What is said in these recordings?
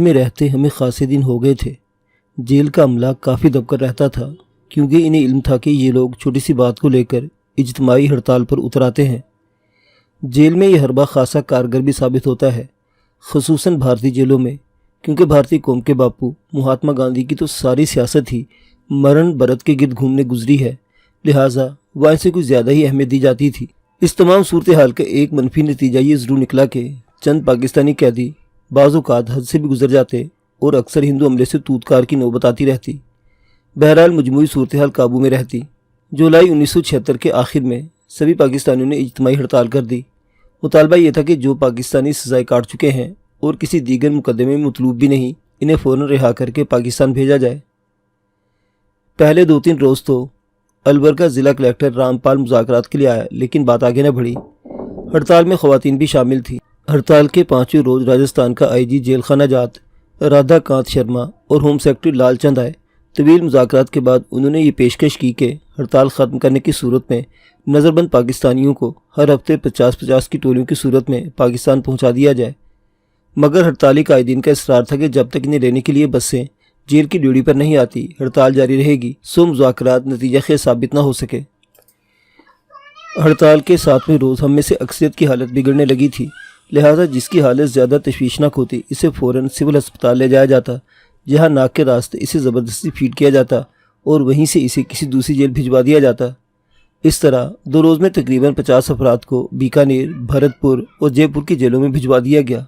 میں رہتے ہمیں خاصے دن ہو گئے تھے۔ جیل کا عملہ کافی دب کر رہتا تھا، کیونکہ انہیں علم تھا کہ یہ لوگ چھوٹی سی بات کو لے کر اجتماعی ہڑتال پر اتر آتے ہیں۔ جیل میں یہ حربہ خاصا کارگر بھی ثابت ہوتا ہے، خصوصاً بھارتی جیلوں میں، کیونکہ بھارتی قوم کے باپو مہاتما گاندھی کی تو ساری سیاست ہی مرن برت کے گرد گھومنے گزری ہے، لہٰذا وہاں سے کچھ زیادہ ہی اہمیت دی جاتی تھی۔ اس تمام صورتحال کا ایک منفی نتیجہ یہ ضرور نکلا کہ چند پاکستانی قیدی بعض اوقات حد سے بھی گزر جاتے اور اکثر ہندو عملے سے تودکار کی نوبت آتی رہتی۔ بہرحال مجموعی صورتحال قابو میں رہتی۔ جولائی 1976 کے آخر میں سبھی پاکستانیوں نے اجتماعی ہڑتال کر دی۔ مطالبہ یہ تھا کہ جو پاکستانی سزائیں کاٹ چکے ہیں اور کسی دیگر مقدمے میں مطلوب بھی نہیں، انہیں فوراً رہا کر کے پاکستان بھیجا جائے۔ پہلے 2-3 روز تو الور کا ضلع کلیکٹر رام پال مذاکرات کے لیے آیا، لیکن بات آگے نہ بڑھی۔ ہڑتال میں خواتین بھی شامل تھیں۔ ہڑتال کے 5ویں روز راجستھان کا آئی جی جیل خانہ جات رادھا کانت شرما اور ہوم سیکرٹری لال چند آئے۔ طویل مذاکرات کے بعد انہوں نے یہ پیشکش کی کہ ہڑتال ختم کرنے کی صورت میں نظر بند پاکستانیوں کو ہر ہفتے 50-50 کی ٹولیوں کی صورت میں پاکستان پہنچا دیا جائے، مگر ہڑتالی قائدین کا اصرار تھا کہ جب تک انہیں لینے کے لیے بسیں جیل کی ڈیوٹی پر نہیں آتی ہڑتال جاری رہے گی، سو مذاکرات نتیجہ خیز ثابت نہ ہو سکے۔ ہڑتال کے 7ویں روز ہم میں سے اکثریت کی حالت بگڑنے لگی تھی، لہٰذا جس کی حالت زیادہ تشویشناک ہوتی اسے فوراً سول ہسپتال لے جایا جاتا، جہاں ناک کے راستے اسے زبردستی فیڈ کیا جاتا اور وہیں سے اسے کسی دوسری جیل بھجوا دیا جاتا۔ اس طرح 2 روز میں تقریباً 50 افراد کو بیکانیر، بھرت پور اور جے پور کی جیلوں میں بھجوا دیا گیا۔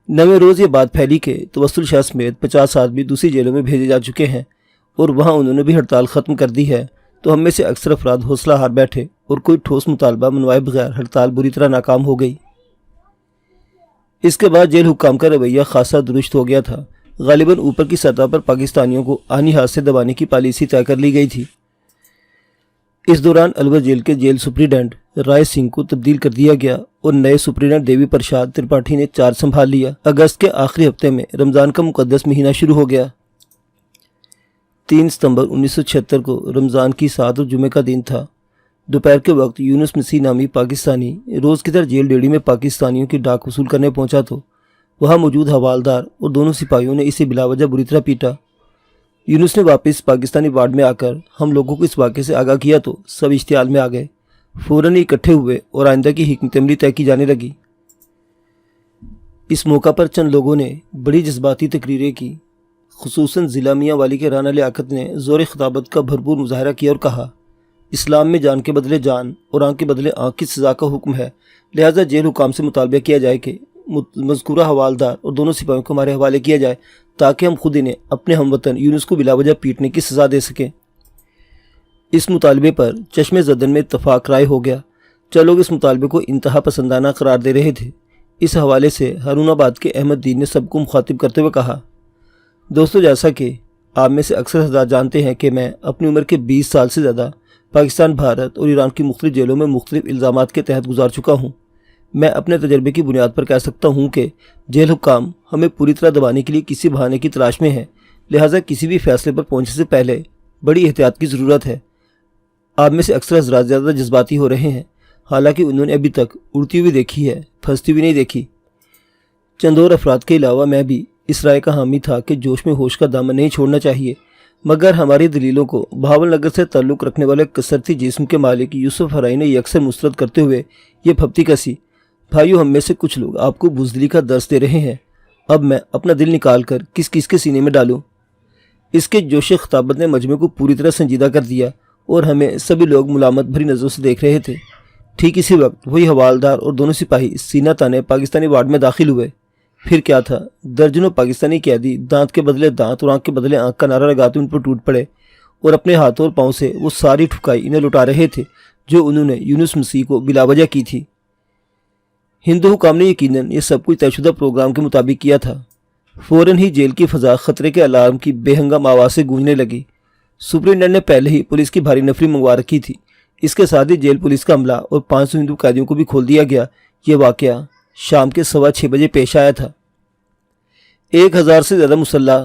9ویں روز یہ بات پھیلی کہ توسل شاہ سمیت 50 آدمی دوسری جیلوں میں بھیجے جا چکے ہیں اور وہاں انہوں نے بھی ہڑتال ختم کر دی ہے، تو ہم میں سے اکثر افراد حوصلہ ہار بیٹھے اور کوئی ٹھوس مطالبہ منوائے بغیر ہڑتال بری طرح ناکام ہو گئی۔ اس کے بعد جیل حکام کا رویہ خاصا درست ہو گیا تھا۔ غالباً اوپر کی سطح پر پاکستانیوں کو آنی ہاتھ سے دبانے کی پالیسی طے کر لی گئی تھی۔ اس دوران الور جیل کے جیل سپرنٹینڈنٹ رائے سنگھ کو تبدیل کر دیا گیا اور نئے سپرنٹینڈنٹ دیوی پرساد ترپاٹھی نے چارج سنبھال لیا۔ اگست کے آخری ہفتے میں رمضان کا مقدس مہینہ شروع ہو گیا۔ 3 ستمبر 1976 کو رمضان کی 7 اور جمعے کا دن تھا۔ دوپہر کے وقت یونس مسیح نامی پاکستانی روز کی طرح جیل ڈیڑھی میں پاکستانیوں کی ڈاک وصول کرنے پہنچا تو وہاں موجود حوالدار اور دونوں سپاہیوں نے اسے بلا وجہ بری طرح پیٹا۔ یونس نے واپس پاکستانی وارڈ میں آ کر ہم لوگوں کو اس واقعے سے آگاہ کیا تو سب اشتعال میں آ گئے، فوراً ہی اکٹھے ہوئے اور آئندہ کی حکمت عملی طے کی جانے لگی۔ اس موقع پر چند لوگوں نے بڑی جذباتی تقریریں کی، خصوصاً ضلع میاں والی کے رانا لیاقت نے زور خطابت کا بھرپور مظاہرہ کیا اور کہا، اسلام میں جان کے بدلے جان اور آنکھ کے بدلے آنکھ کی سزا کا حکم ہے، لہٰذا جیل حکام سے مطالبہ کیا جائے کہ مذکورہ حوالدار اور دونوں سپاہیوں کو ہمارے حوالے کیا جائے تاکہ ہم خود انہیں اپنے ہم وطن یونس کو بلا وجہ پیٹنے کی سزا دے سکیں۔ اس مطالبے پر چشم زدن میں اتفاق رائے ہو گیا۔ چند لوگ اس مطالبے کو انتہا پسندانہ قرار دے رہے تھے۔ اس حوالے سے ہارون آباد کے احمد دین نے سب کو مخاطب کرتے ہوئے کہا، دوستو، جیسا کہ آپ میں سے اکثر حضرات جانتے ہیں کہ میں اپنی عمر کے 20 سال سے زیادہ پاکستان، بھارت اور ایران کی مختلف جیلوں میں مختلف الزامات کے تحت گزار چکا ہوں۔ میں اپنے تجربے کی بنیاد پر کہہ سکتا ہوں کہ جیل حکام ہمیں پوری طرح دبانے کے لیے کسی بہانے کی تلاش میں ہیں، لہٰذا کسی بھی فیصلے پر پہنچنے سے پہلے بڑی احتیاط کی ضرورت ہے۔ آپ میں سے اکثر حضرات زیادہ جذباتی ہو رہے ہیں، حالانکہ انہوں نے ابھی تک اڑتی ہوئی دیکھی ہے، پھنستی ہوئی نہیں دیکھی۔ چند اور افراد کے علاوہ میں بھی اس رائے کا حامی تھا کہ جوش میں ہوش کا دامن نہیں چھوڑنا چاہیے، مگر ہماری دلیلوں کو بہاول نگر سے تعلق رکھنے والے کثرتی جسم کے مالک یوسف ہرائی نے یکسر مسترد کرتے ہوئے یہ پھپتی کسی، بھائیو، ہم میں سے کچھ لوگ آپ کو بزدلی کا درس دے رہے ہیں، اب میں اپنا دل نکال کر کس کس کے سینے میں ڈالوں۔ اس کے جوش خطابت نے مجمع کو پوری طرح سنجیدہ کر دیا اور ہمیں سبھی لوگ ملامت بھری نظروں سے دیکھ رہے تھے۔ ٹھیک اسی وقت وہی حوالدار اور دونوں سپاہی سینہ تانے پاکستانی وارڈ میں داخل ہوئے۔ پھر کیا تھا، درجنوں پاکستانی قیدی دانت کے بدلے دانت اور آنکھ کے بدلے آنکھ کا نعرہ لگاتے ان پر ٹوٹ پڑے اور اپنے ہاتھوں اور پاؤں سے وہ ساری ٹھکائی انہیں لوٹا رہے تھے جو انہوں نے یونس مسیح کو بلا وجہ کی تھی۔ ہندو حکام نے یقیناً یہ سب کچھ طے شدہ پروگرام کے مطابق کیا تھا۔ فوراً ہی جیل کی فضا خطرے کے الارم کی بے ہنگام آواز سے گونجنے لگی۔ سپرنٹینڈنٹ نے پہلے ہی پولیس کی بھاری نفری منگوا رکھی تھی۔ اس کے ساتھ ہی جیل پولیس کا عملہ اور 500 ہندو قیدیوں کو بھی کھول دیا گیا۔ یہ واقعہ شام کے 6:15 بجے پیش آیا تھا۔ 1000 سے زیادہ مسلح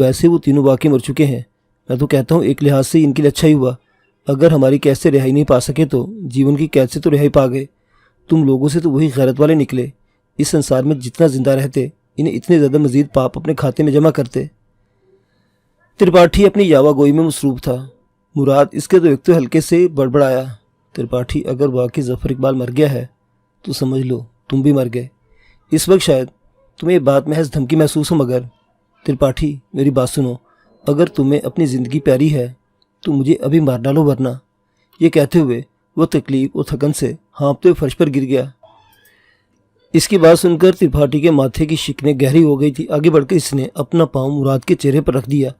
ویسے وہ تینوں واقعی مر چکے ہیں۔ میں تو کہتا ہوں ایک لحاظ سے ان کے لیے اچھا ہی ہوا، اگر ہماری قید سے رہائی نہیں پا سکے تو جیون کی قید سے تو رہائی پا گئے۔ تم لوگوں سے تو وہی غیرت والے نکلے، اس سنسار میں جتنا زندہ رہتے انہیں اتنے زیادہ مزید پاپ اپنے کھاتے میں جمع کرتے۔ ترپاٹھی اپنی یاوا گوئی میں مصروف تھا۔ مراد اس کے تو ہلکے سے بڑبڑایا، ترپاٹھی اگر واقعی ظفر اقبال مر گیا ہے تو سمجھ لو تم بھی مر گئے۔ اس وقت شاید تمہیں یہ بات محض دھمکی محسوس ہو، مگر ترپاٹھی میری بات سنو، اگر تمہیں اپنی زندگی پیاری ہے تو مجھے ابھی مار ڈالو، ورنہ۔ یہ کہتے ہوئے وہ تکلیف اور تھکن سے ہانپتے ہوئے فرش پر گر گیا۔ اس کی بات سن کر ترپاٹھی کے ماتھے کی شکنیں گہری ہو گئی تھی۔ آگے بڑھ کر اس نے اپنا پاؤں مراد کے چہرے پر رکھ دیا،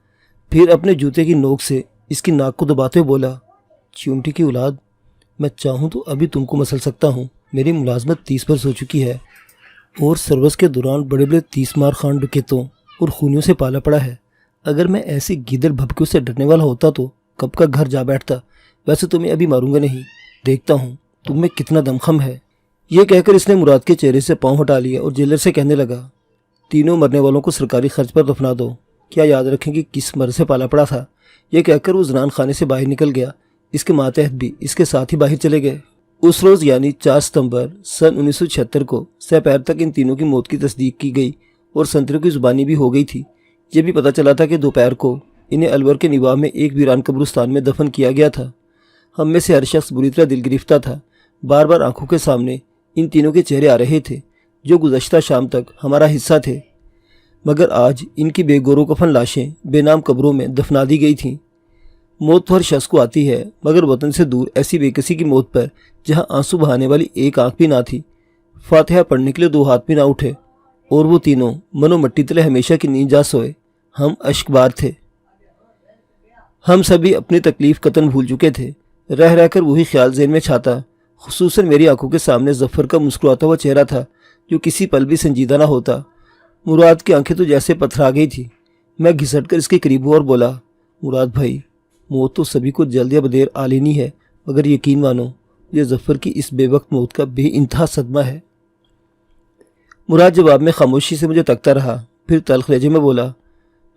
پھر اپنے جوتے کی نوک سے اس کی ناک کو دباتے ہوئے بولا، چونٹی کی اولاد، میں چاہوں تو ابھی تم کو مسل سکتا ہوں۔ میری ملازمت 30 برس ہو چکی ہے اور سروس کے دوران بڑے بڑے 30 مار خان ڈکیتوں اور خونیوں سے پالا پڑا ہے۔ اگر میں ایسی گیدڑ بھبکیوں سے ڈرنے والا ہوتا تو کب کا گھر جا بیٹھتا۔ ویسے تو میں ابھی ماروں گا نہیں، دیکھتا ہوں تم میں کتنا دمخم ہے۔ یہ کہہ کر اس نے مراد کے چہرے سے پاؤں ہٹا لیا اور جیلر سے کہنے لگا، تینوں مرنے والوں کو سرکاری خرچ پر دفنا دو، کیا یاد رکھیں کہ کس مرض سے پالا پڑا تھا۔ یہ کہہ کر وہ زنان خانے سے باہر نکل گیا۔ اس کے ماتحت بھی اس کے ساتھ ہی باہر چلے گئے۔ اس روز یعنی 4 ستمبر سن 1976 کو سپہر تک ان تینوں کی موت کی تصدیق کی گئی اور سنتریوں کی زبانی بھی ہو گئی تھی۔ یہ بھی پتہ چلا تھا کہ دوپہر کو انہیں الور کے نواح میں ایک ویران قبرستان میں دفن کیا گیا تھا۔ ہم میں سے ہر شخص بری طرح دل گرفتہ تھا۔ بار بار آنکھوں کے سامنے ان تینوں کے چہرے آ رہے تھے جو گزشتہ شام تک ہمارا حصہ تھے، مگر آج ان کی بے گور و کفن لاشیں بے نام قبروں میں دفنا دی گئی تھیں۔ موت تو ہر شخص کو آتی ہے، مگر وطن سے دور ایسی بے کسی کی موت پر جہاں آنسو بہانے والی ایک آنکھ بھی نہ تھی، فاتحہ پڑھنے کے لیے 2 ہاتھ بھی نہ اٹھے، اور وہ تینوں منو مٹی تلے ہمیشہ کی نیند جا سوئے۔ ہم اشک بار تھے۔ ہم سبھی اپنی تکلیف قطن بھول چکے تھے۔ رہ رہ کر وہی خیال ذہن میں چھاتا، خصوصاً میری آنکھوں کے سامنے ظفر کا مسکراتا ہوا چہرہ تھا جو کسی پل بھی سنجیدہ نہ ہوتا۔ مراد کی آنکھیں تو جیسے پتھر آ گئی تھی۔ میں گھسٹ کر اس کے قریب ہوا اور بولا، مراد بھائی، موت تو سبھی کو جلد یا بدیر آ لینی ہے، مگر یقین مانو یہ ظفر کی اس بے وقت موت کا بے انتہا صدمہ ہے۔ مراد جواب میں خاموشی سے مجھے تکتا رہا، پھر تلخ لہجے میں بولا،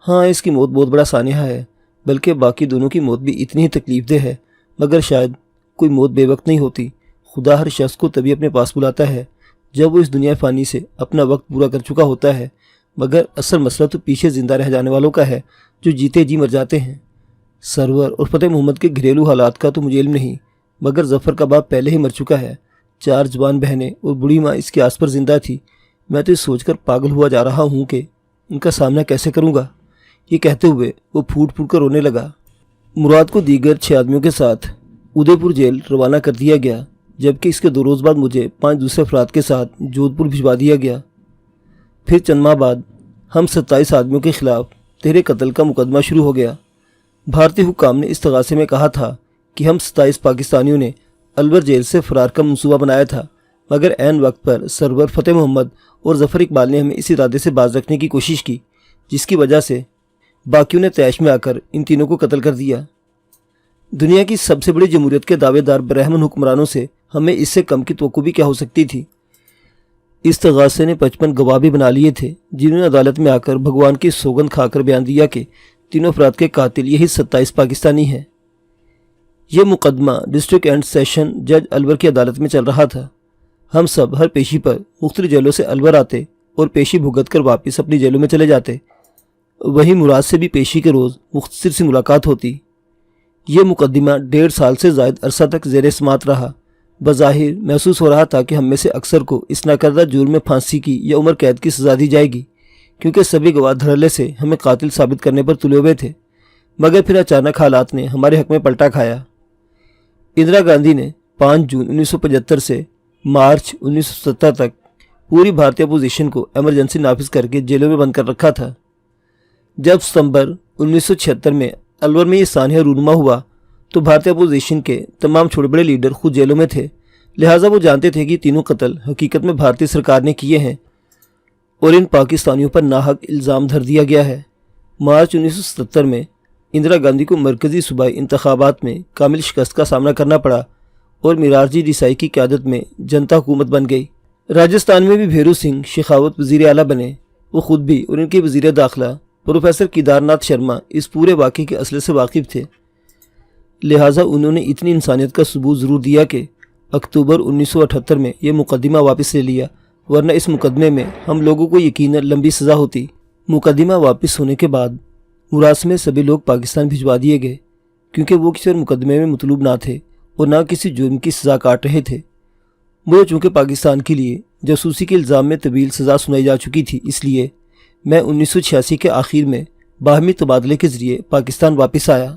ہاں اس کی موت بہت بڑا سانحہ ہے، بلکہ باقی دونوں کی موت بھی اتنی ہی تکلیف دہ ہے، مگر شاید کوئی موت بے وقت نہیں ہوتی۔ خدا ہر شخص کو تبھی اپنے پاس بلاتا ہے جب وہ اس دنیا فانی سے اپنا وقت پورا کر چکا ہوتا ہے، مگر اصل مسئلہ تو پیچھے زندہ رہ جانے والوں کا ہے جو جیتے جی مر جاتے ہیں۔ سرور اور فتح محمد کے گھریلو حالات کا تو مجھے علم نہیں، مگر ظفر کا باپ پہلے ہی مر چکا ہے، 4 جوان بہنیں اور بوڑھی ماں اس کے آس پر زندہ تھی۔ میں تو یہ سوچ کر پاگل ہوا جا رہا ہوں کہ ان کا سامنا کیسے کروں گا۔ یہ کہتے ہوئے وہ پھوٹ پھوٹ کر رونے لگا۔ مراد کو دیگر 6 آدمیوں کے ساتھ ادے پور جیل روانہ کر دیا گیا، جبکہ اس کے 2 روز بعد مجھے 5 دوسرے افراد کے ساتھ جودھ پور بھجوا دیا گیا۔ پھر چند ماہ بعد ہم 27 آدمیوں کے خلاف تحریرِ قتل کا مقدمہ شروع ہو گیا۔ بھارتی حکام نے استغاثے میں کہا تھا کہ ہم 27 پاکستانیوں نے الور جیل سے فرار کا منصوبہ بنایا تھا، مگر عین وقت پر سرور فتح محمد اور ظفر اقبال نے ہمیں اس ارادے سے باز رکھنے کی کوشش کی، جس کی وجہ سے باقیوں نے طیش میں آ کر ان تینوں کو قتل کر دیا۔ دنیا کی سب سے بڑی جمہوریت کے دعوے دار برہمن حکمرانوں سے ہمیں اس سے کم کی توقع بھی کیا ہو سکتی تھی۔ استغاثے نے 55 گواہ بھی بنا لیے تھے، جنہوں نے عدالت میں آ کر بھگوان کی سوگند کھا کر بیان دیا کہ تینوں افراد کے قاتل یہی 27 پاکستانی ہیں۔ یہ مقدمہ ڈسٹرکٹ اینڈ سیشن جج الور کی عدالت میں چل رہا تھا۔ ہم سب ہر پیشی پر مختلف جیلوں سے الور آتے اور پیشی بھگت کر واپس اپنی جیلوں میں چلے جاتے۔ وہیں مراد سے بھی پیشی کے روز مختصر سی ملاقات ہوتی۔ یہ مقدمہ 1.5 سال سے زائد عرصہ تک زیر سماعت رہا۔ بظاہر محسوس ہو رہا تھا کہ ہم میں سے اکثر کو اس ناکردہ جرم میں پھانسی کی یا عمر قید کی سزا دی جائے گی، کیونکہ سبھی گواہ دھڑلے سے ہمیں قاتل ثابت کرنے پر تلے ہوئے تھے۔ مگر پھر اچانک حالات نے ہمارے حق میں پلٹا کھایا۔ اندرا گاندھی نے 5 جون 1975 سے مارچ 1970 تک پوری بھارتی اپوزیشن کو ایمرجنسی نافذ کر کے جیلوں میں بند کر رکھا تھا۔ جب ستمبر 1976 میں الور میں یہ سانحہ رونما ہوا تو بھارتی اپوزیشن کے تمام چھوٹے بڑے لیڈر خود جیلوں میں تھے، لہٰذا وہ جانتے تھے کہ تینوں قتل حقیقت میں بھارتی سرکار نے کیے ہیں اور ان پاکستانیوں پر ناحق الزام دھر دیا گیا ہے۔ مارچ 1977 میں اندرا گاندھی کو مرکزی صوبائی انتخابات میں کامل شکست کا سامنا کرنا پڑا اور مرارجی دیسائی کی قیادت میں جنتا حکومت بن گئی۔ راجستھان میں بھی بھیرو سنگھ شیخاوت وزیر اعلیٰ بنے۔ وہ خود بھی اور ان کے وزیر داخلہ پروفیسر کیدار ناتھ شرما اس پورے واقعے کے اصل سے واقف تھے، لہٰذا انہوں نے اتنی انسانیت کا ثبوت ضرور دیا کہ اکتوبر 1978 میں یہ مقدمہ واپس لے لیا، ورنہ اس مقدمے میں ہم لوگوں کو یقیناً لمبی سزا ہوتی۔ مقدمہ واپس ہونے کے بعد مراسمے سبھی لوگ پاکستان بھجوا دیے گئے، کیونکہ وہ کسی اور مقدمے میں مطلوب نہ تھے اور نہ کسی جرم کی سزا کاٹ رہے تھے۔ مجھے چونکہ پاکستان کے لیے جاسوسی کے الزام میں طویل سزا سنائی جا چکی تھی، اس لیے میں 1986 کے آخر میں باہمی تبادلے کے ذریعے پاکستان واپس آیا۔